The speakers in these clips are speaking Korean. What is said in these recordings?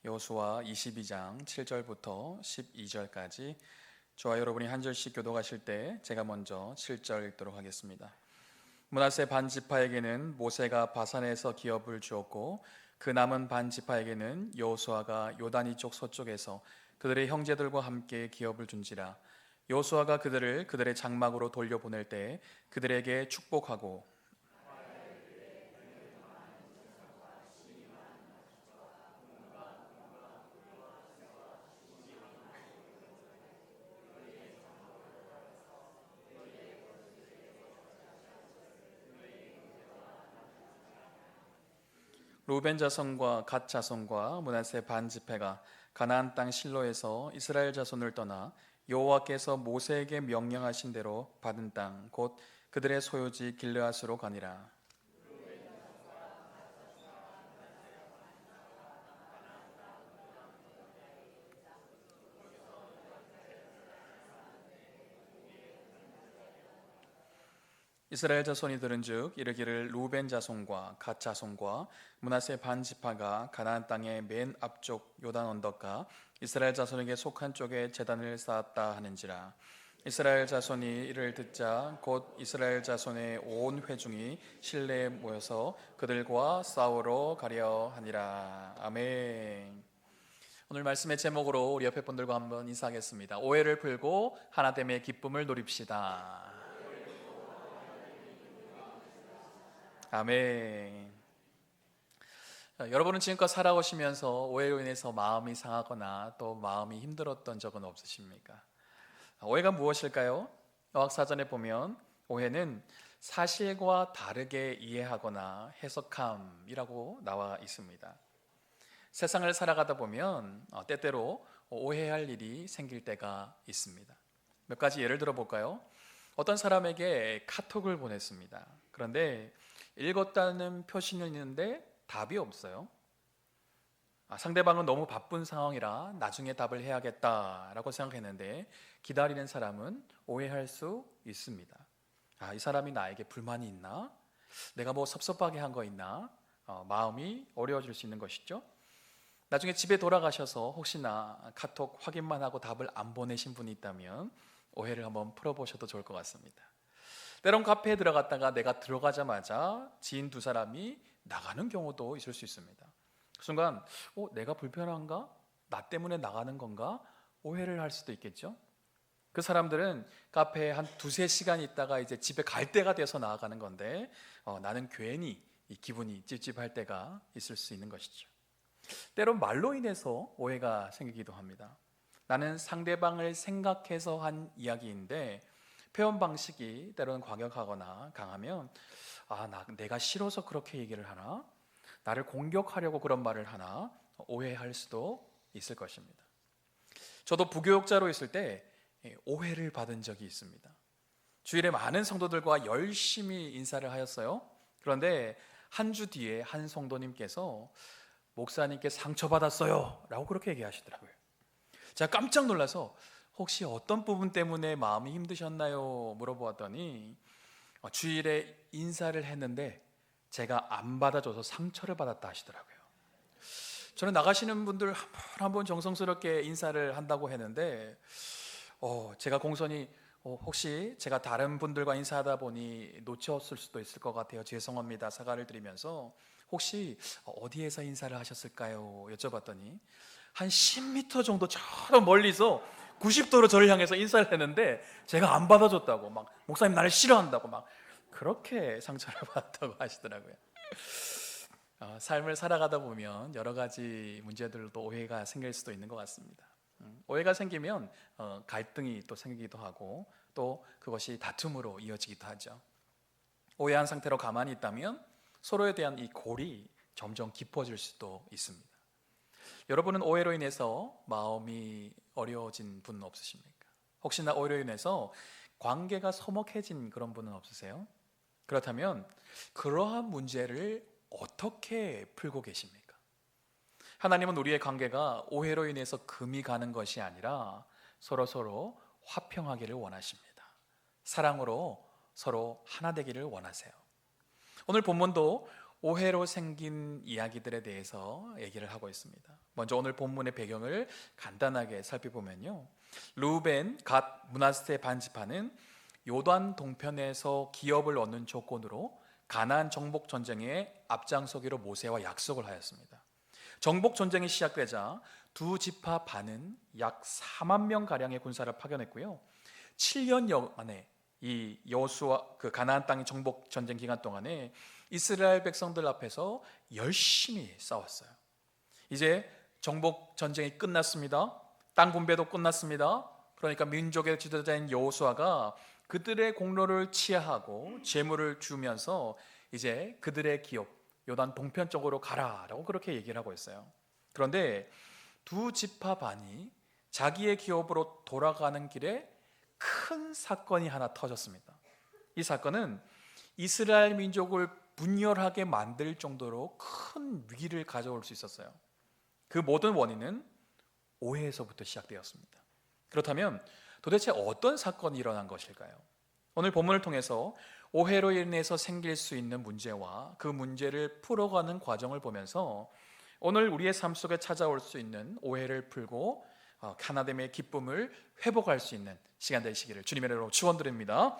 여호수아 22장 7절부터 12절까지 저와 여러분이 한 절씩 교독하실 때 제가 먼저 7절 읽도록 하겠습니다. 므낫세 반 지파에게는 모세가 바산에서 기업을 주었고 그 남은 반 지파에게는 여호수아가 요단 이쪽 서쪽에서 그들의 형제들과 함께 기업을 준지라. 여호수아가 그들을 그들의 장막으로 돌려보낼 때 그들에게 축복하고 루벤 자손과 갓 자손과 므낫세 반 지파가 가나안 땅 실로에서 이스라엘 자손을 떠나 여호와께서 모세에게 명령하신 대로 받은 땅 곧 그들의 소유지 길르앗으로 가니라. 이스라엘 자손이 들은즉 이르기를 루벤 자손과 갓 자손과 므낫세 반 지파가 가나안 땅의 맨 앞쪽 요단 언덕가 이스라엘 자손에게 속한 쪽에 제단을 쌓았다 하는지라. 이스라엘 자손이 이를 듣자 곧 이스라엘 자손의 온 회중이 실내에 모여서 그들과 싸우러 가려 하니라. 아멘. 오늘 말씀의 제목으로 우리 옆에 분들과 한번 인사하겠습니다. 오해를 풀고 하나됨의 기쁨을 누립시다. 아멘. 여러분은 지금껏 살아오시면서 오해로 인해서 마음이 상하거나 또 마음이 힘들었던 적은 없으십니까? 오해가 무엇일까요? 어학사전에 보면 오해는 사실과 다르게 이해하거나 해석함이라고 나와 있습니다. 세상을 살아가다 보면 때때로 오해할 일이 생길 때가 있습니다. 몇 가지 예를 들어 볼까요? 어떤 사람에게 카톡을 보냈습니다. 그런데 읽었다는 표시는 있는데 답이 없어요. 상대방은 너무 바쁜 상황이라 나중에 답을 해야겠다라고 생각했는데 기다리는 사람은 오해할 수 있습니다. 이 사람이 나에게 불만이 있나? 내가 뭐 섭섭하게 한 거 있나? 마음이 어려워질 수 있는 것이죠. 나중에 집에 돌아가셔서 혹시나 카톡 확인만 하고 답을 안 보내신 분이 있다면 오해를 한번 풀어보셔도 좋을 것 같습니다. 때론 카페에 들어갔다가 내가 들어가자마자 지인 두 사람이 나가는 경우도 있을 수 있습니다. 그 순간 내가 불편한가? 나 때문에 나가는 건가? 오해를 할 수도 있겠죠. 그 사람들은 카페에 한 두세 시간 있다가 이제 집에 갈 때가 돼서 나가는 건데 나는 괜히 이 기분이 찝찝할 때가 있을 수 있는 것이죠. 때론 말로 인해서 오해가 생기기도 합니다. 나는 상대방을 생각해서 한 이야기인데 표현 방식이 때로는 과격하거나 강하면 내가 싫어서 그렇게 얘기를 하나? 나를 공격하려고 그런 말을 하나? 오해할 수도 있을 것입니다. 저도 부교육자로 있을 때 오해를 받은 적이 있습니다. 주일에 많은 성도들과 열심히 인사를 하였어요. 그런데 한 주 뒤에 한 성도님께서 목사님께 상처받았어요 라고 그렇게 얘기하시더라고요. 제가 깜짝 놀라서 혹시 어떤 부분 때문에 마음이 힘드셨나요? 물어보았더니 주일에 인사를 했는데 제가 안 받아줘서 상처를 받았다 하시더라고요. 저는 나가시는 분들 한 번 정성스럽게 인사를 한다고 했는데 제가 공손히 혹시 제가 다른 분들과 인사하다 보니 놓쳤을 수도 있을 것 같아요. 죄송합니다. 사과를 드리면서 혹시 어디에서 인사를 하셨을까요? 여쭤봤더니 한 10m 정도 저 멀리서 90도로 저를 향해서 인사를 했는데 제가 안 받아줬다고 막 목사님 나를 싫어한다고 막 그렇게 상처를 받았다고 하시더라고요. 삶을 살아가다 보면 여러 가지 문제들도 오해가 생길 수도 있는 것 같습니다. 오해가 생기면 갈등이 또 생기기도 하고 또 그것이 다툼으로 이어지기도 하죠. 오해한 상태로 가만히 있다면 서로에 대한 이 골이 점점 깊어질 수도 있습니다. 여러분은 오해로 인해서 마음이 어려워진 분은 없으십니까? 혹시나 오해로 인해서 관계가 서먹해진 그런 분은 없으세요? 그렇다면 그러한 문제를 어떻게 풀고 계십니까? 하나님은 우리의 관계가 오해로 인해서 금이 가는 것이 아니라 서로 화평하기를 원하십니다. 사랑으로 서로 하나 되기를 원하세요. 오늘 본문도 오해로 생긴 이야기들에 대해서 얘기를 하고 있습니다. 먼저 오늘 본문의 배경을 간단하게 살펴보면요, 르우벤, 갓, 므낫세 반지파는 요단 동편에서 기업을 얻는 조건으로 가나안 정복 전쟁에 앞장서기로 모세와 약속을 하였습니다. 정복 전쟁이 시작되자 두 지파 반은 약 4만 명 가량의 군사를 파견했고요, 7년여 만에 이 여호수아 그 가나안 땅의 정복 전쟁 기간 동안에 이스라엘 백성들 앞에서 열심히 싸웠어요. 이제 정복 전쟁이 끝났습니다. 땅 분배도 끝났습니다. 그러니까 민족의 지도자인 여호수아가 그들의 공로를 치하하고 재물을 주면서 이제 그들의 기업 요단 동편 쪽으로 가라라고 그렇게 얘기를 하고 있어요. 그런데 두 지파 반이 자기의 기업으로 돌아가는 길에 큰 사건이 하나 터졌습니다. 이 사건은 이스라엘 민족을 분열하게 만들 정도로 큰 위기를 가져올 수 있었어요. 그 모든 원인은 오해에서부터 시작되었습니다. 그렇다면 도대체 어떤 사건이 일어난 것일까요? 오늘 본문을 통해서 오해로 인해서 생길 수 있는 문제와 그 문제를 풀어가는 과정을 보면서 오늘 우리의 삶 속에 찾아올 수 있는 오해를 풀고 하나됨의 기쁨을 회복할 수 있는 시간 되시기를 주님의 이름으로 축원드립니다.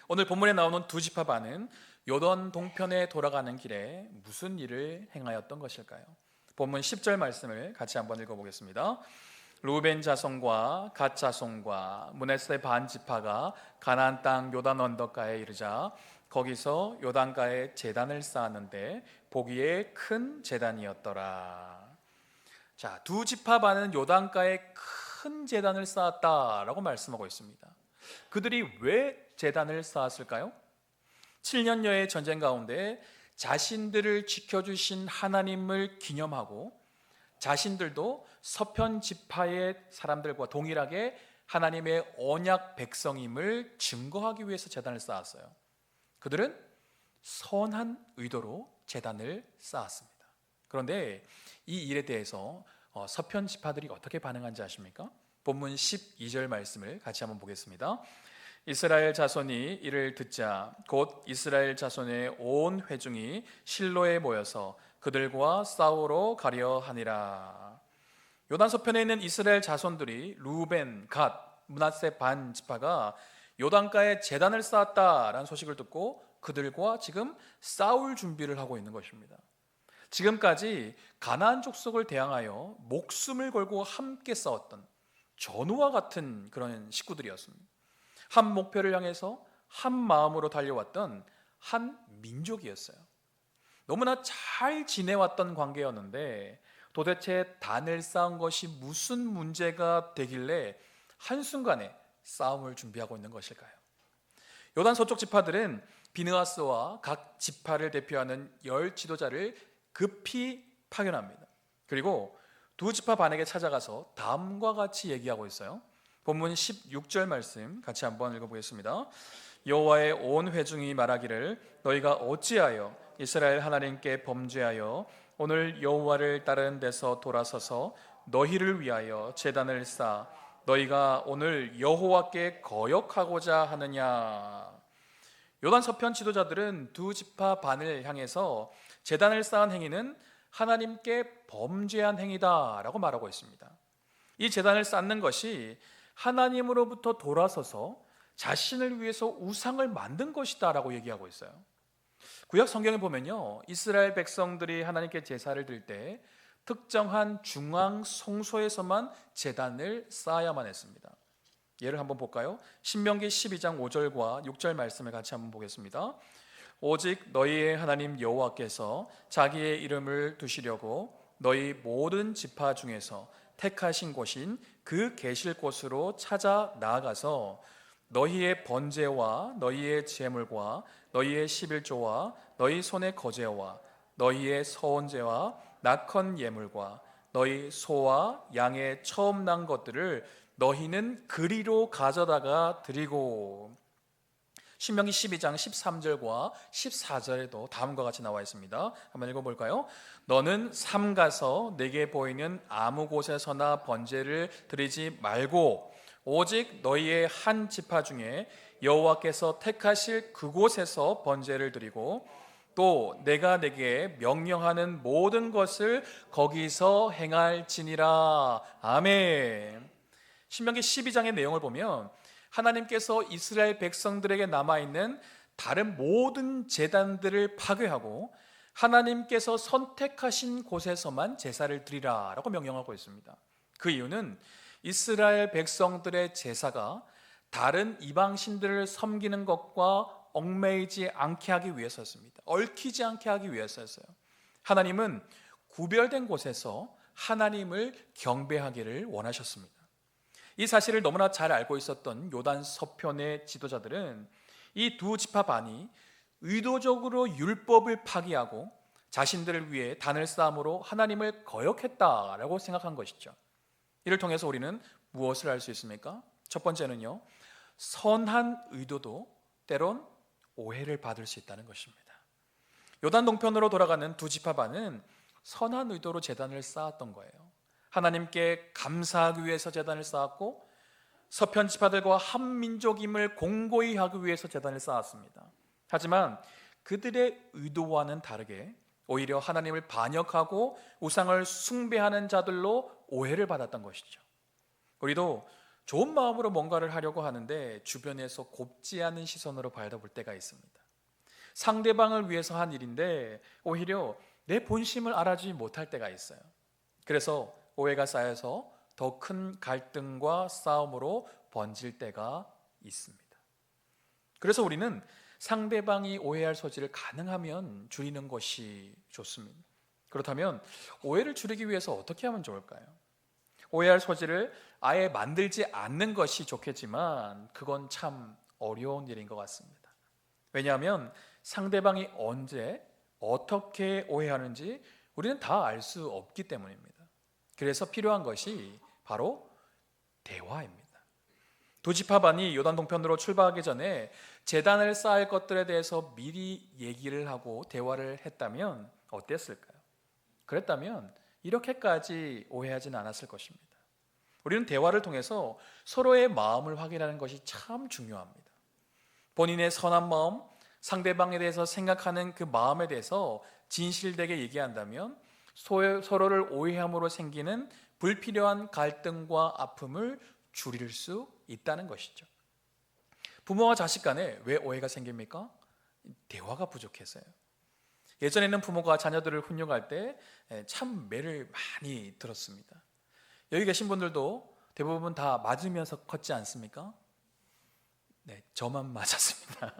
오늘 본문에 나오는 두 지파 반은 요단 동편에 돌아가는 길에 무슨 일을 행하였던 것일까요? 본문 10절 말씀을 같이 한번 읽어보겠습니다. 르우벤 자손과 갓 자손과 므낫세 반 지파가 가나안 땅 요단 언덕가에 이르자 거기서 요단가에 제단을 쌓았는데 보기에 큰 제단이었더라. 자, 두 지파 반은 요단가에 큰 제단을 쌓았다라고 말씀하고 있습니다. 그들이 왜 제단을 쌓았을까요? 7년여의 전쟁 가운데 자신들을 지켜주신 하나님을 기념하고 자신들도 서편 지파의 사람들과 동일하게 하나님의 언약 백성임을 증거하기 위해서 제단을 쌓았어요. 그들은 선한 의도로 제단을 쌓았습니다. 그런데 이 일에 대해서 서편 지파들이 어떻게 반응한지 아십니까? 본문 12절 말씀을 같이 한번 보겠습니다. 이스라엘 자손이 이를 듣자 곧 이스라엘 자손의 온 회중이 실로에 모여서 그들과 싸우러 가려 하니라. 요단 서편에 있는 이스라엘 자손들이 르우벤, 갓, 므낫세 반 지파가 요단가에 제단을 쌓았다라는 소식을 듣고 그들과 지금 싸울 준비를 하고 있는 것입니다. 지금까지 가나안 족속을 대항하여 목숨을 걸고 함께 싸웠던 전우와 같은 그런 식구들이었습니다. 한 목표를 향해서 한 마음으로 달려왔던 한 민족이었어요. 너무나 잘 지내왔던 관계였는데 도대체 단을 쌓은 것이 무슨 문제가 되길래 한순간에 싸움을 준비하고 있는 것일까요? 요단 서쪽 지파들은 비느하스와 각 지파를 대표하는 10 지도자를 급히 파견합니다. 그리고 두 지파 반에게 찾아가서 다음과 같이 얘기하고 있어요. 본문 16절 말씀 같이 한번 읽어보겠습니다. 여호와의 온 회중이 말하기를 너희가 어찌하여 이스라엘 하나님께 범죄하여 오늘 여호와를 따르는 데서 돌아서서 너희를 위하여 제단을 쌓아 너희가 오늘 여호와께 거역하고자 하느냐. 요단 서편 지도자들은 두 지파 반을 향해서 제단을 쌓은 행위는 하나님께 범죄한 행위다라고 말하고 있습니다. 이 제단을 쌓는 것이 하나님으로부터 돌아서서 자신을 위해서 우상을 만든 것이다라고 얘기하고 있어요. 구약 성경에 보면요, 이스라엘 백성들이 하나님께 제사를 드릴 때 특정한 중앙 성소에서만 제단을 쌓아야만 했습니다. 예를 한번 볼까요? 신명기 12장 5절과 6절 말씀을 같이 한번 보겠습니다. 오직 너희의 하나님 여호와께서 자기의 이름을 두시려고 너희 모든 지파 중에서 택하신 곳인 그 계실 곳으로 찾아 나아가서 너희의 번제와 너희의 제물과 너희의 11조와 너희 손의 거제와 너희의 서원제와 낙헌 예물과 너희 소와 양의 처음 난 것들을 너희는 그리로 가져다가 드리고. 신명기 12장 13절과 14절에도 다음과 같이 나와 있습니다. 한번 읽어볼까요? 너는 삼가서 내게 보이는 아무 곳에서나 번제를 드리지 말고 오직 너희의 한 지파 중에 여호와께서 택하실 그곳에서 번제를 드리고 또 내가 내게 명령하는 모든 것을 거기서 행할지니라. 아멘. 신명기 12장의 내용을 보면 하나님께서 이스라엘 백성들에게 남아있는 다른 모든 제단들을 파괴하고 하나님께서 선택하신 곳에서만 제사를 드리라 라고 명령하고 있습니다. 그 이유는 이스라엘 백성들의 제사가 다른 이방신들을 섬기는 것과 얽매이지 않게 하기 위해서였습니다. 얽히지 않게 하기 위해서였어요. 하나님은 구별된 곳에서 하나님을 경배하기를 원하셨습니다. 이 사실을 너무나 잘 알고 있었던 요단 서편의 지도자들은 이 두 지파 반이 의도적으로 율법을 파기하고 자신들을 위해 단을 쌓음으로 하나님을 거역했다라고 생각한 것이죠. 이를 통해서 우리는 무엇을 알 수 있습니까? 첫 번째는요, 선한 의도도 때론 오해를 받을 수 있다는 것입니다. 요단 동편으로 돌아가는 두 지파 반은 선한 의도로 제단을 쌓았던 거예요. 하나님께 감사하기 위해서 제단을 쌓았고 서편 지파들과 한 민족임을 공고히 하기 위해서 제단을 쌓았습니다. 하지만 그들의 의도와는 다르게 오히려 하나님을 반역하고 우상을 숭배하는 자들로 오해를 받았던 것이죠. 우리도 좋은 마음으로 뭔가를 하려고 하는데 주변에서 곱지 않은 시선으로 바라볼 때가 있습니다. 상대방을 위해서 한 일인데 오히려 내 본심을 알아주지 못할 때가 있어요. 그래서 오해가 쌓여서 더 큰 갈등과 싸움으로 번질 때가 있습니다. 그래서 우리는 상대방이 오해할 소지를 가능하면 줄이는 것이 좋습니다. 그렇다면 오해를 줄이기 위해서 어떻게 하면 좋을까요? 오해할 소지를 아예 만들지 않는 것이 좋겠지만 그건 참 어려운 일인 것 같습니다. 왜냐하면 상대방이 언제 어떻게 오해하는지 우리는 다 알 수 없기 때문입니다. 그래서 필요한 것이 바로 대화입니다. 두 지파반이 요단 동편으로 출발하기 전에 제단을 쌓을 것들에 대해서 미리 얘기를 하고 대화를 했다면 어땠을까요? 그랬다면 이렇게까지 오해하진 않았을 것입니다. 우리는 대화를 통해서 서로의 마음을 확인하는 것이 참 중요합니다. 본인의 선한 마음, 상대방에 대해서 생각하는 그 마음에 대해서 진실되게 얘기한다면 서로를 오해함으로 생기는 불필요한 갈등과 아픔을 줄일 수 있다는 것이죠. 부모와 자식 간에 왜 오해가 생깁니까? 대화가 부족해서요. 예전에는 부모가 자녀들을 훈육할 때 참 매를 많이 들었습니다. 여기 계신 분들도 대부분 다 맞으면서 컸지 않습니까? 네, 저만 맞았습니다.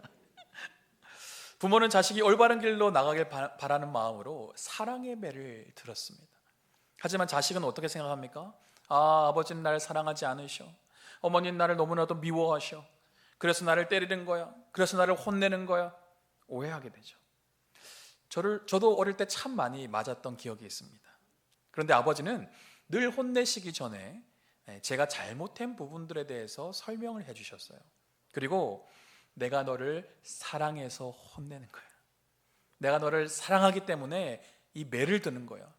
부모는 자식이 올바른 길로 나가길 바라는 마음으로 사랑의 매를 들었습니다. 하지만 자식은 어떻게 생각합니까? 아버지는 나를 사랑하지 않으셔. 어머니는 나를 너무나도 미워하셔. 그래서 나를 때리는 거야. 그래서 나를 혼내는 거야. 오해하게 되죠. 저도 어릴 때 참 많이 맞았던 기억이 있습니다. 그런데 아버지는 늘 혼내시기 전에 제가 잘못한 부분들에 대해서 설명을 해주셨어요. 그리고 내가 너를 사랑해서 혼내는 거야. 내가 너를 사랑하기 때문에 이 매를 드는 거야.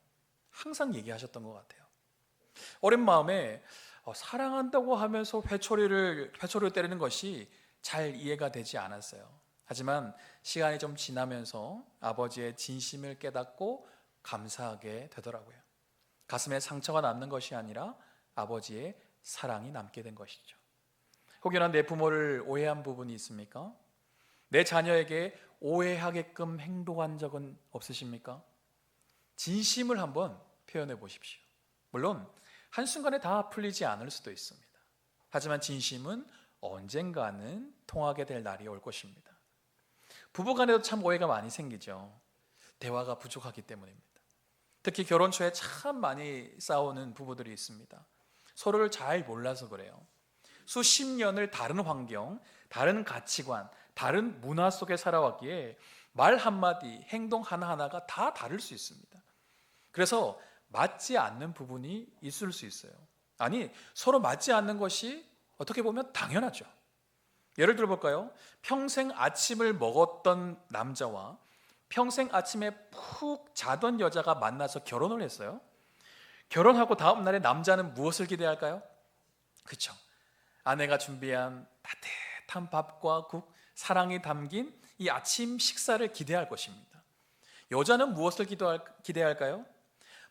항상 얘기하셨던 것 같아요. 어린 마음에 사랑한다고 하면서 회초리를 때리는 것이 잘 이해가 되지 않았어요. 하지만 시간이 좀 지나면서 아버지의 진심을 깨닫고 감사하게 되더라고요. 가슴에 상처가 남는 것이 아니라 아버지의 사랑이 남게 된 것이죠. 혹여나 내 부모를 오해한 부분이 있습니까? 내 자녀에게 오해하게끔 행동한 적은 없으십니까? 진심을 한번 표현해 보십시오. 물론 한순간에 다 풀리지 않을 수도 있습니다. 하지만 진심은 언젠가는 통하게 될 날이 올 것입니다. 부부간에도 참 오해가 많이 생기죠. 대화가 부족하기 때문입니다. 특히 결혼 초에 참 많이 싸우는 부부들이 있습니다. 서로를 잘 몰라서 그래요. 수십 년을 다른 환경, 다른 가치관, 다른 문화 속에 살아왔기에 말 한마디, 행동 하나하나가 다 다를 수 있습니다. 그래서 맞지 않는 부분이 있을 수 있어요. 아니, 서로 맞지 않는 것이 어떻게 보면 당연하죠. 예를 들어볼까요? 평생 아침을 먹었던 남자와 평생 아침에 푹 자던 여자가 만나서 결혼을 했어요. 결혼하고 다음 날에 남자는 무엇을 기대할까요? 그렇죠. 아내가 준비한 따뜻한 밥과 국, 사랑이 담긴 이 아침 식사를 기대할 것입니다. 여자는 무엇을 기대할까요?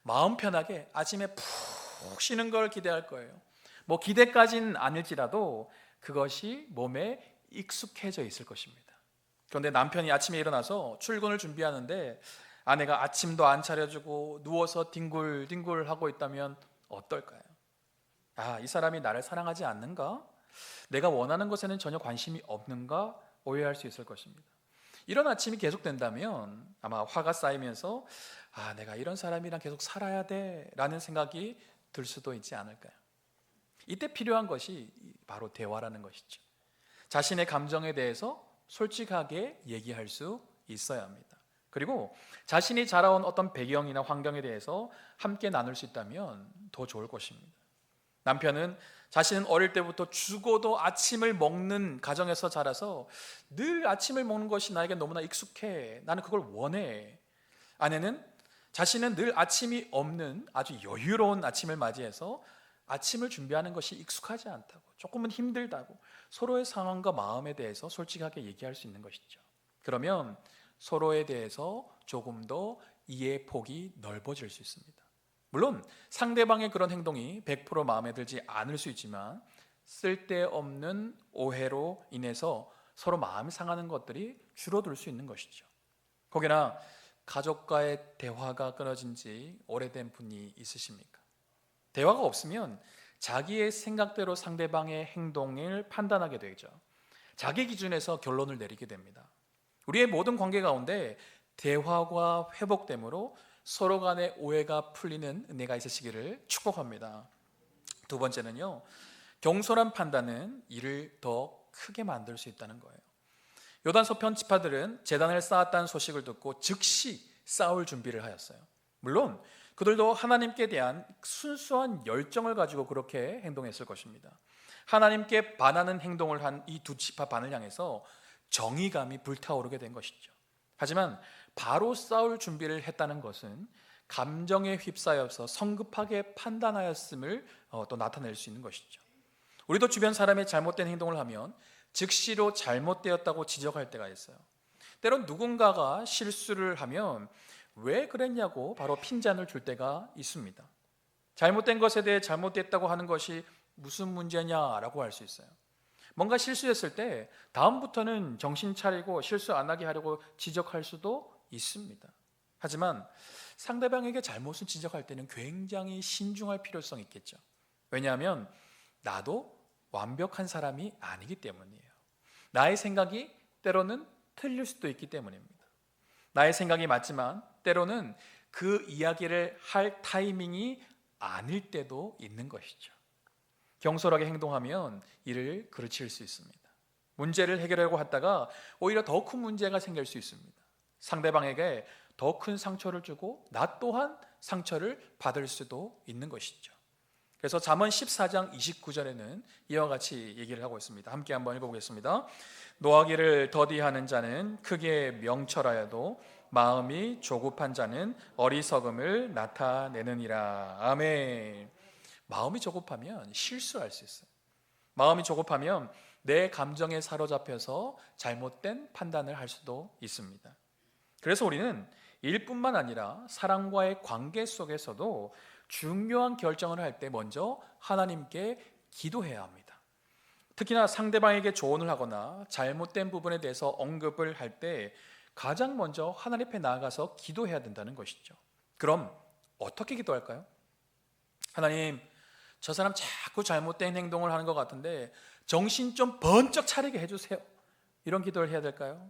마음 편하게 아침에 푹 쉬는 걸 기대할 거예요. 뭐 기대까지는 아닐지라도 그것이 몸에 익숙해져 있을 것입니다. 그런데 남편이 아침에 일어나서 출근을 준비하는데 아내가 아침도 안 차려주고 누워서 뒹굴뒹굴 하고 있다면 어떨까요? 아, 이 사람이 나를 사랑하지 않는가? 내가 원하는 것에는 전혀 관심이 없는가? 오해할 수 있을 것입니다. 이런 아침이 계속된다면 아마 화가 쌓이면서 아, 내가 이런 사람이랑 계속 살아야 돼 라는 생각이 들 수도 있지 않을까요? 이때 필요한 것이 바로 대화라는 것이죠. 자신의 감정에 대해서 솔직하게 얘기할 수 있어야 합니다. 그리고 자신이 자라온 어떤 배경이나 환경에 대해서 함께 나눌 수 있다면 더 좋을 것입니다. 남편은 자신은 어릴 때부터 죽어도 아침을 먹는 가정에서 자라서 늘 아침을 먹는 것이 나에게 너무나 익숙해. 나는 그걸 원해. 아내는 자신은 늘 아침이 없는 아주 여유로운 아침을 맞이해서 아침을 준비하는 것이 익숙하지 않다고, 조금은 힘들다고 서로의 상황과 마음에 대해서 솔직하게 얘기할 수 있는 것이죠. 그러면 서로에 대해서 조금 더 이해 폭이 넓어질 수 있습니다. 물론 상대방의 그런 행동이 100% 마음에 들지 않을 수 있지만 쓸데없는 오해로 인해서 서로 마음이 상하는 것들이 줄어들 수 있는 것이죠. 혹여나 가족과의 대화가 끊어진 지 오래된 분이 있으십니까? 대화가 없으면 자기의 생각대로 상대방의 행동을 판단하게 되죠. 자기 기준에서 결론을 내리게 됩니다. 우리의 모든 관계 가운데 대화가 회복됨으로 서로 간의 오해가 풀리는 은혜가 있으시기를 축복합니다. 두 번째는요, 경솔한 판단은 일을 더 크게 만들 수 있다는 거예요. 요단서 편지파들은 제단을 쌓았다는 소식을 듣고 즉시 싸울 준비를 하였어요. 물론 그들도 하나님께 대한 순수한 열정을 가지고 그렇게 행동했을 것입니다. 하나님께 반하는 행동을 한 이 두 지파 반을 향해서 정의감이 불타오르게 된 것이죠. 하지만 바로 싸울 준비를 했다는 것은 감정에 휩싸여서 성급하게 판단하였음을 또 나타낼 수 있는 것이죠. 우리도 주변 사람이 잘못된 행동을 하면 즉시로 잘못되었다고 지적할 때가 있어요. 때론 누군가가 실수를 하면 왜 그랬냐고 바로 핀잔을 줄 때가 있습니다. 잘못된 것에 대해 잘못됐다고 하는 것이 무슨 문제냐라고 할 수 있어요. 뭔가 실수했을 때 다음부터는 정신 차리고 실수 안 하게 하려고 지적할 수도 있습니다. 하지만 상대방에게 잘못을 지적할 때는 굉장히 신중할 필요성이 있겠죠. 왜냐하면 나도 완벽한 사람이 아니기 때문이에요. 나의 생각이 때로는 틀릴 수도 있기 때문입니다. 나의 생각이 맞지만 때로는 그 이야기를 할 타이밍이 아닐 때도 있는 것이죠. 경솔하게 행동하면 이를 그르칠 수 있습니다. 문제를 해결하려고 하다가 오히려 더 큰 문제가 생길 수 있습니다. 상대방에게 더 큰 상처를 주고 나 또한 상처를 받을 수도 있는 것이죠. 그래서 잠언 14장 29절에는 이와 같이 얘기를 하고 있습니다. 함께 한번 읽어보겠습니다. 노하기를 더디하는 자는 크게 명철하여도 마음이 조급한 자는 어리석음을 나타내느니라. 아멘. 마음이 조급하면 실수할 수 있어요. 마음이 조급하면 내 감정에 사로잡혀서 잘못된 판단을 할 수도 있습니다. 그래서 우리는 일뿐만 아니라 사랑과의 관계 속에서도 중요한 결정을 할 때 먼저 하나님께 기도해야 합니다. 특히나 상대방에게 조언을 하거나 잘못된 부분에 대해서 언급을 할 때 가장 먼저 하나님 앞에 나아가서 기도해야 된다는 것이죠. 그럼 어떻게 기도할까요? 하나님, 저 사람 자꾸 잘못된 행동을 하는 것 같은데 정신 좀 번쩍 차리게 해주세요. 이런 기도를 해야 될까요?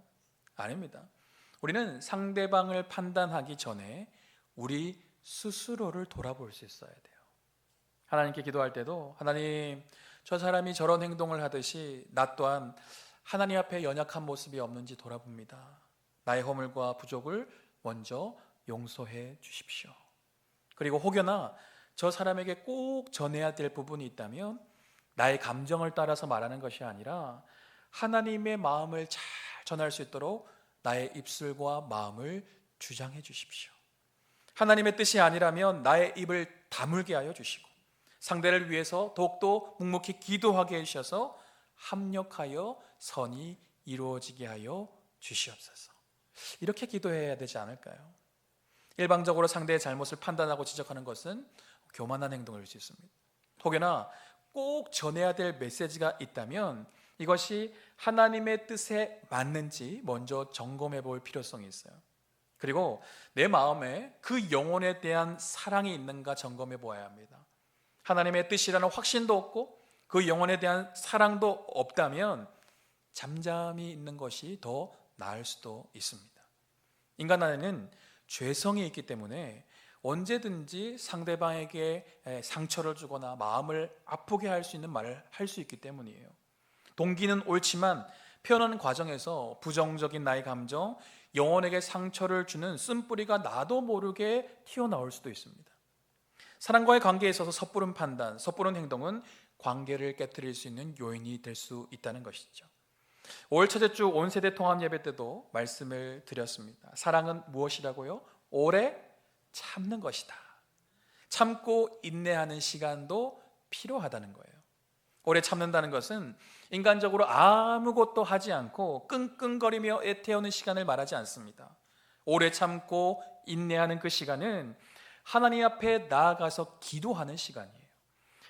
아닙니다. 우리는 상대방을 판단하기 전에 우리 스스로를 돌아볼 수 있어야 돼요. 하나님께 기도할 때도 하나님, 저 사람이 저런 행동을 하듯이 나 또한 하나님 앞에 연약한 모습이 없는지 돌아봅니다. 나의 허물과 부족을 먼저 용서해 주십시오. 그리고 혹여나 저 사람에게 꼭 전해야 될 부분이 있다면 나의 감정을 따라서 말하는 것이 아니라 하나님의 마음을 잘 전할 수 있도록 나의 입술과 마음을 주장해 주십시오. 하나님의 뜻이 아니라면 나의 입을 다물게 하여 주시고 상대를 위해서 더욱더 묵묵히 기도하게 해주셔서 합력하여 선이 이루어지게 하여 주시옵소서. 이렇게 기도해야 되지 않을까요? 일방적으로 상대의 잘못을 판단하고 지적하는 것은 교만한 행동일 수 있습니다. 혹여나 꼭 전해야 될 메시지가 있다면 이것이 하나님의 뜻에 맞는지 먼저 점검해 볼 필요성이 있어요. 그리고 내 마음에 그 영혼에 대한 사랑이 있는가 점검해 보아야 합니다. 하나님의 뜻이라는 확신도 없고 그 영혼에 대한 사랑도 없다면 잠잠히 있는 것이 더 나을 수도 있습니다. 인간 안에는 죄성이 있기 때문에 언제든지 상대방에게 상처를 주거나 마음을 아프게 할 수 있는 말을 할 수 있기 때문이에요. 동기는 옳지만 표현하는 과정에서 부정적인 나의 감정, 영혼에게 상처를 주는 쓴뿌리가 나도 모르게 튀어나올 수도 있습니다. 사람과의 관계에 있어서 섣부른 판단, 섣부른 행동은 관계를 깨뜨릴 수 있는 요인이 될 수 있다는 것이죠. 5월 첫째 주 온세대 통합 예배 때도 말씀을 드렸습니다. 사랑은 무엇이라고요? 오래 참는 것이다. 참고 인내하는 시간도 필요하다는 거예요. 오래 참는다는 것은 인간적으로 아무것도 하지 않고 끙끙거리며 애태우는 시간을 말하지 않습니다. 오래 참고 인내하는 그 시간은 하나님 앞에 나아가서 기도하는 시간이에요.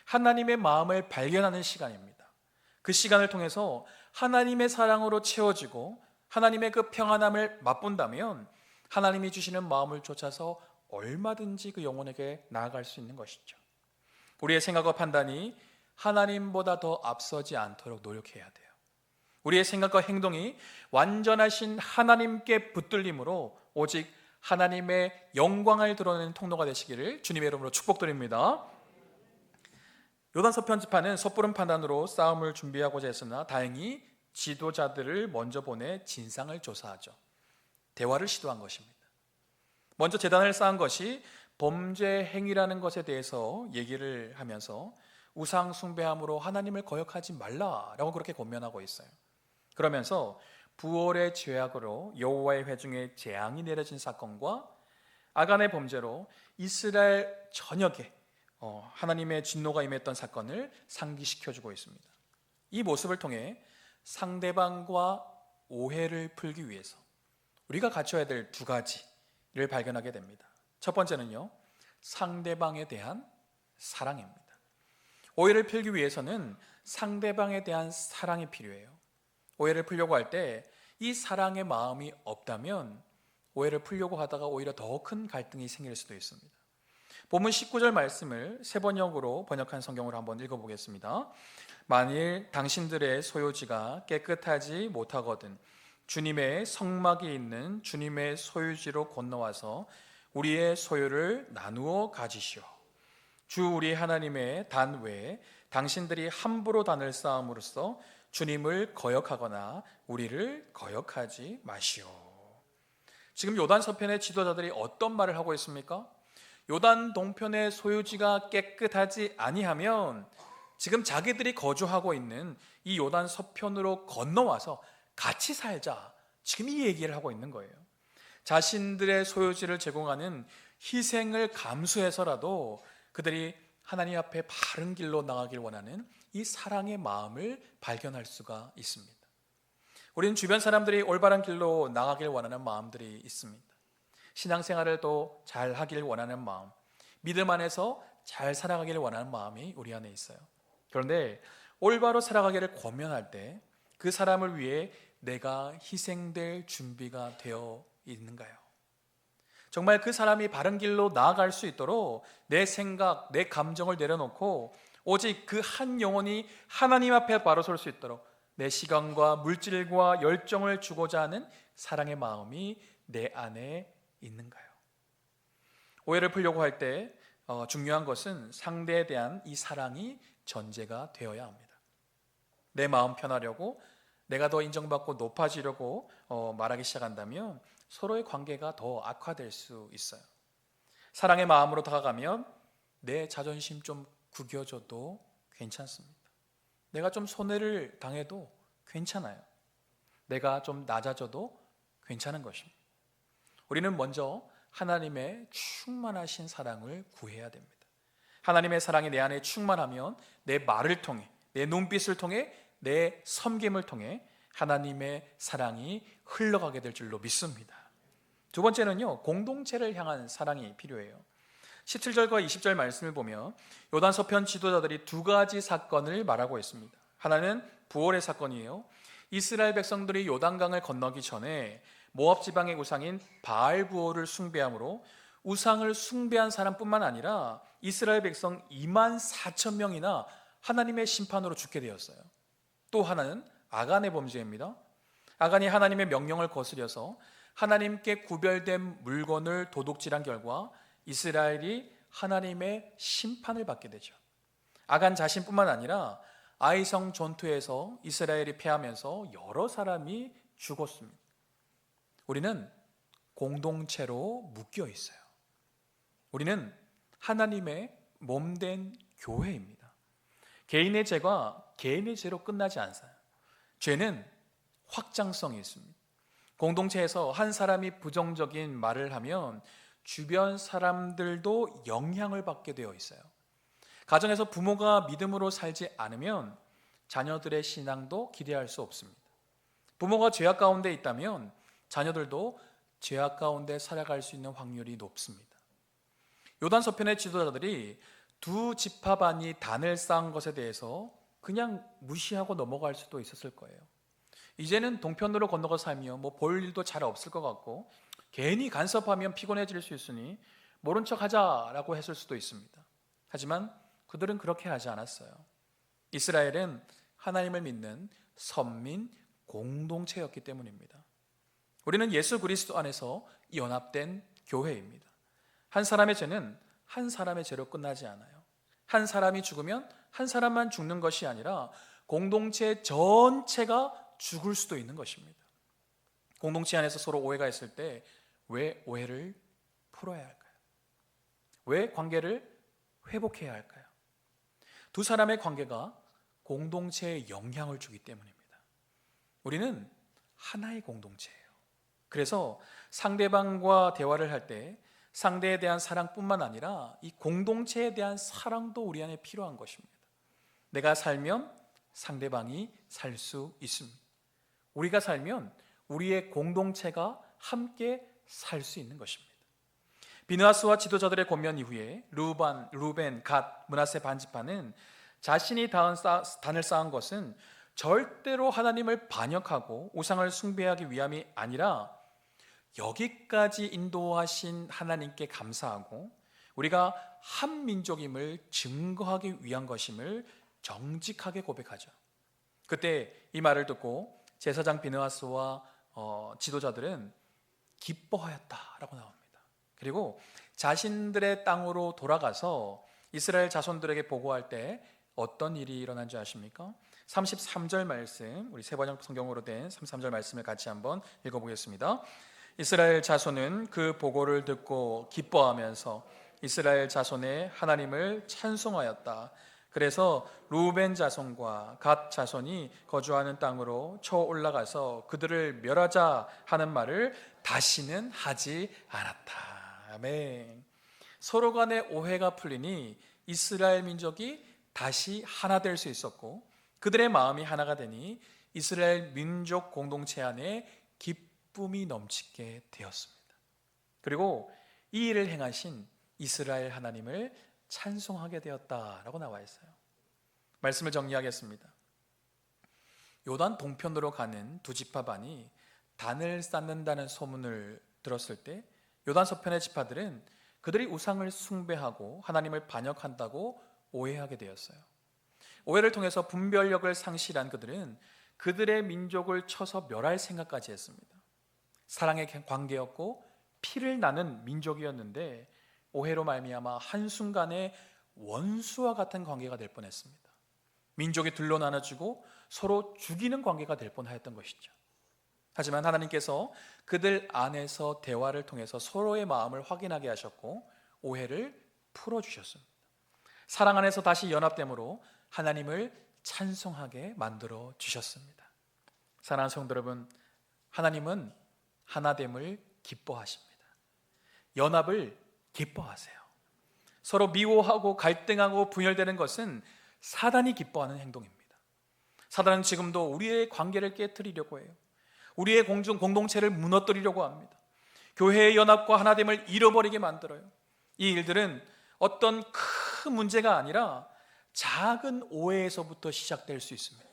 하나님의 마음을 발견하는 시간입니다. 그 시간을 통해서 하나님의 사랑으로 채워지고 하나님의 그 평안함을 맛본다면 하나님이 주시는 마음을 쫓아서 얼마든지 그 영혼에게 나아갈 수 있는 것이죠. 우리의 생각과 판단이 하나님보다 더 앞서지 않도록 노력해야 돼요. 우리의 생각과 행동이 완전하신 하나님께 붙들림으로 오직 하나님의 영광을 드러내는 통로가 되시기를 주님의 이름으로 축복드립니다. 요단서 편집하는 섣부른 판단으로 싸움을 준비하고자 했으나 다행히 지도자들을 먼저 보내 진상을 조사하죠. 대화를 시도한 것입니다. 먼저 제단을 쌓은 것이 범죄 행위라는 것에 대해서 얘기를 하면서 우상 숭배함으로 하나님을 거역하지 말라라고 그렇게 권면하고 있어요. 그러면서 부월의 죄악으로 여호와의 회중에 재앙이 내려진 사건과 아간의 범죄로 이스라엘 전역에 하나님의 진노가 임했던 사건을 상기시켜주고 있습니다. 이 모습을 통해 상대방과 오해를 풀기 위해서 우리가 갖춰야 될 두 가지를 발견하게 됩니다. 첫 번째는요, 상대방에 대한 사랑입니다. 오해를 풀기 위해서는 상대방에 대한 사랑이 필요해요. 오해를 풀려고 할 때 이 사랑의 마음이 없다면 오해를 풀려고 하다가 오히려 더 큰 갈등이 생길 수도 있습니다. 본문 19절 말씀을 세번역으로 번역한 성경으로 한번 읽어보겠습니다. 만일 당신들의 소유지가 깨끗하지 못하거든 주님의 성막이 있는 주님의 소유지로 건너와서 우리의 소유를 나누어 가지시오. 주 우리 하나님의 단 외에 당신들이 함부로 단을 쌓음으로써 주님을 거역하거나 우리를 거역하지 마시오. 지금 요단 서편의 지도자들이 어떤 말을 하고 있습니까? 요단 동편의 소유지가 깨끗하지 아니하면 지금 자기들이 거주하고 있는 이 요단 서편으로 건너와서 같이 살자, 지금 이 얘기를 하고 있는 거예요. 자신들의 소유지를 제공하는 희생을 감수해서라도 그들이 하나님 앞에 바른 길로 나가길 원하는 이 사랑의 마음을 발견할 수가 있습니다. 우리는 주변 사람들이 올바른 길로 나가길 원하는 마음들이 있습니다. 신앙생활을 또 잘 하길 원하는 마음, 믿음 안에서 잘 살아가길 원하는 마음이 우리 안에 있어요. 그런데 올바로 살아가기를 권면할 때 그 사람을 위해 내가 희생될 준비가 되어 있는가요? 정말 그 사람이 바른 길로 나아갈 수 있도록 내 생각, 내 감정을 내려놓고 오직 그 한 영혼이 하나님 앞에 바로 설 수 있도록 내 시간과 물질과 열정을 주고자 하는 사랑의 마음이 내 안에 있는가요? 오해를 풀려고 할 때 중요한 것은 상대에 대한 이 사랑이 전제가 되어야 합니다. 내 마음 편하려고 내가 더 인정받고 높아지려고 말하기 시작한다면 서로의 관계가 더 악화될 수 있어요. 사랑의 마음으로 다가가면 내 자존심 좀 구겨줘도 괜찮습니다. 내가 좀 손해를 당해도 괜찮아요. 내가 좀 낮아져도 괜찮은 것입니다. 우리는 먼저 하나님의 충만하신 사랑을 구해야 됩니다. 하나님의 사랑이 내 안에 충만하면 내 말을 통해, 내 눈빛을 통해, 내 섬김을 통해 하나님의 사랑이 흘러가게 될 줄로 믿습니다. 두 번째는요, 공동체를 향한 사랑이 필요해요. 17절과 20절 말씀을 보면 요단 서편 지도자들이 두 가지 사건을 말하고 있습니다. 하나는 부활의 사건이에요. 이스라엘 백성들이 요단강을 건너기 전에 모압 지방의 우상인 바알 부호를 숭배함으로 우상을 숭배한 사람뿐만 아니라 이스라엘 백성 2만 4천 명이나 하나님의 심판으로 죽게 되었어요. 또 하나는 아간의 범죄입니다. 아간이 하나님의 명령을 거스려서 하나님께 구별된 물건을 도둑질한 결과 이스라엘이 하나님의 심판을 받게 되죠. 아간 자신뿐만 아니라 아이성 전투에서 이스라엘이 패하면서 여러 사람이 죽었습니다. 우리는 공동체로 묶여 있어요. 우리는 하나님의 몸된 교회입니다. 개인의 죄가 개인의 죄로 끝나지 않아요. 죄는 확장성이 있습니다. 공동체에서 한 사람이 부정적인 말을 하면 주변 사람들도 영향을 받게 되어 있어요. 가정에서 부모가 믿음으로 살지 않으면 자녀들의 신앙도 기대할 수 없습니다. 부모가 죄악 가운데 있다면 자녀들도 죄악 가운데 살아갈 수 있는 확률이 높습니다. 요단 서편의 지도자들이 두 지파 반이 단을 쌓은 것에 대해서 그냥 무시하고 넘어갈 수도 있었을 거예요. 이제는 동편으로 건너가 살면 볼 일도 잘 없을 것 같고 괜히 간섭하면 피곤해질 수 있으니 모른 척 하자라고 했을 수도 있습니다. 하지만 그들은 그렇게 하지 않았어요. 이스라엘은 하나님을 믿는 선민 공동체였기 때문입니다. 우리는 예수 그리스도 안에서 연합된 교회입니다. 한 사람의 죄는 한 사람의 죄로 끝나지 않아요. 한 사람이 죽으면 한 사람만 죽는 것이 아니라 공동체 전체가 죽을 수도 있는 것입니다. 공동체 안에서 서로 오해가 있을 때 왜 오해를 풀어야 할까요? 왜 관계를 회복해야 할까요? 두 사람의 관계가 공동체에 영향을 주기 때문입니다. 우리는 하나의 공동체예요. 그래서 상대방과 대화를 할 때 상대에 대한 사랑뿐만 아니라 이 공동체에 대한 사랑도 우리 안에 필요한 것입니다. 내가 살면 상대방이 살 수 있습니다. 우리가 살면 우리의 공동체가 함께 살 수 있는 것입니다. 비느하스와 지도자들의 권면 이후에 루벤, 갓, 므낫세 반지파는 자신이 단을 쌓은 것은 절대로 하나님을 반역하고 우상을 숭배하기 위함이 아니라 여기까지 인도하신 하나님께 감사하고 우리가 한 민족임을 증거하기 위한 것임을 정직하게 고백하죠. 그때 이 말을 듣고 제사장 비느하스와 지도자들은 기뻐하였다라고 나옵니다. 그리고 자신들의 땅으로 돌아가서 이스라엘 자손들에게 보고할 때 어떤 일이 일어난 줄 아십니까? 33절 말씀, 우리 세번역 성경으로 된 33절 말씀을 같이 한번 읽어보겠습니다. 이스라엘 자손은 그 보고를 듣고 기뻐하면서 이스라엘 자손의 하나님을 찬송하였다. 그래서 루벤 자손과 갓 자손이 거주하는 땅으로 쳐 올라가서 그들을 멸하자 하는 말을 다시는 하지 않았다. 아멘. 서로 간의 오해가 풀리니 이스라엘 민족이 다시 하나 될 수 있었고 그들의 마음이 하나가 되니 이스라엘 민족 공동체 안에 기쁨이 넘치게 되었습니다. 그리고 이 일을 행하신 이스라엘 하나님을 찬송하게 되었다라고 나와 있어요. 말씀을 정리하겠습니다. 요단 동편으로 가는 두 지파 반이 단을 쌓는다는 소문을 들었을 때 요단 서편의 지파들은 그들이 우상을 숭배하고 하나님을 반역한다고 오해하게 되었어요. 오해를 통해서 분별력을 상실한 그들은 그들의 민족을 쳐서 멸할 생각까지 했습니다. 사랑의 관계였고 피를 나는 민족이었는데 오해로 말미암아 한순간에 원수와 같은 관계가 될 뻔했습니다. 민족이 둘로 나눠지고 서로 죽이는 관계가 될 뻔하였던 것이죠. 하지만 하나님께서 그들 안에서 대화를 통해서 서로의 마음을 확인하게 하셨고 오해를 풀어주셨습니다. 사랑 안에서 다시 연합됨으로 하나님을 찬송하게 만들어 주셨습니다. 사랑하는 성도 여러분, 하나님은 하나됨을 기뻐하십니다. 연합을 기뻐하세요. 서로 미워하고 갈등하고 분열되는 것은 사단이 기뻐하는 행동입니다. 사단은 지금도 우리의 관계를 깨트리려고 해요. 우리의 공동체를 무너뜨리려고 합니다. 교회의 연합과 하나됨을 잃어버리게 만들어요. 이 일들은 어떤 큰 문제가 아니라 작은 오해에서부터 시작될 수 있습니다.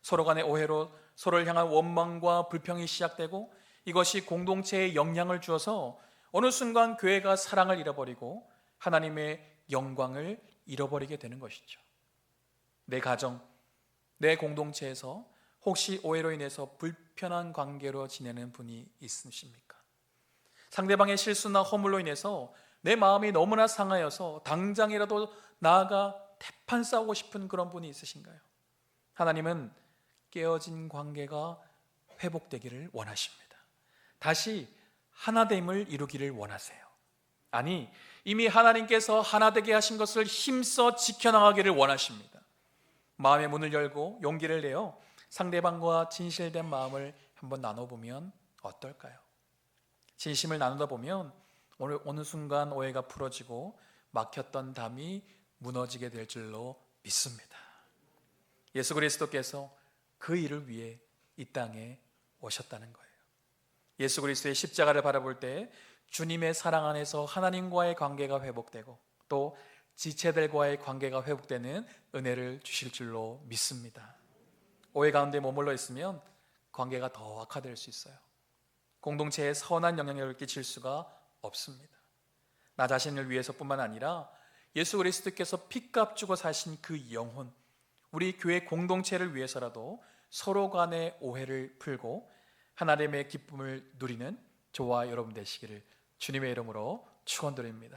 서로 간의 오해로 서로를 향한 원망과 불평이 시작되고 이것이 공동체에 영향을 주어서 어느 순간 교회가 사랑을 잃어버리고 하나님의 영광을 잃어버리게 되는 것이죠. 내 가정, 내 공동체에서 혹시 오해로 인해서 불편한 관계로 지내는 분이 있으십니까? 상대방의 실수나 허물로 인해서 내 마음이 너무나 상하여서 당장이라도 나아가 대판 싸우고 싶은 그런 분이 있으신가요? 하나님은 깨어진 관계가 회복되기를 원하십니다. 다시 하나됨을 이루기를 원하세요. 아니, 이미 하나님께서 하나되게 하신 것을 힘써 지켜나가기를 원하십니다. 마음의 문을 열고 용기를 내어 상대방과 진실된 마음을 한번 나눠보면 어떨까요? 진심을 나누다 보면 어느 순간 오해가 풀어지고 막혔던 담이 무너지게 될 줄로 믿습니다. 예수 그리스도께서 그 일을 위해 이 땅에 오셨다는 거예요. 예수 그리스도의 십자가를 바라볼 때 주님의 사랑 안에서 하나님과의 관계가 회복되고 또 지체들과의 관계가 회복되는 은혜를 주실 줄로 믿습니다. 오해 가운데 머물러 있으면 관계가 더 악화될 수 있어요. 공동체에 선한 영향력을 끼칠 수가 없습니다. 나 자신을 위해서뿐만 아니라 예수 그리스도께서 피값 주고 사신 그 영혼, 우리 교회 공동체를 위해서라도 서로 간의 오해를 풀고 하나님의 기쁨을 누리는 저와 여러분 되시기를 주님의 이름으로 축원드립니다.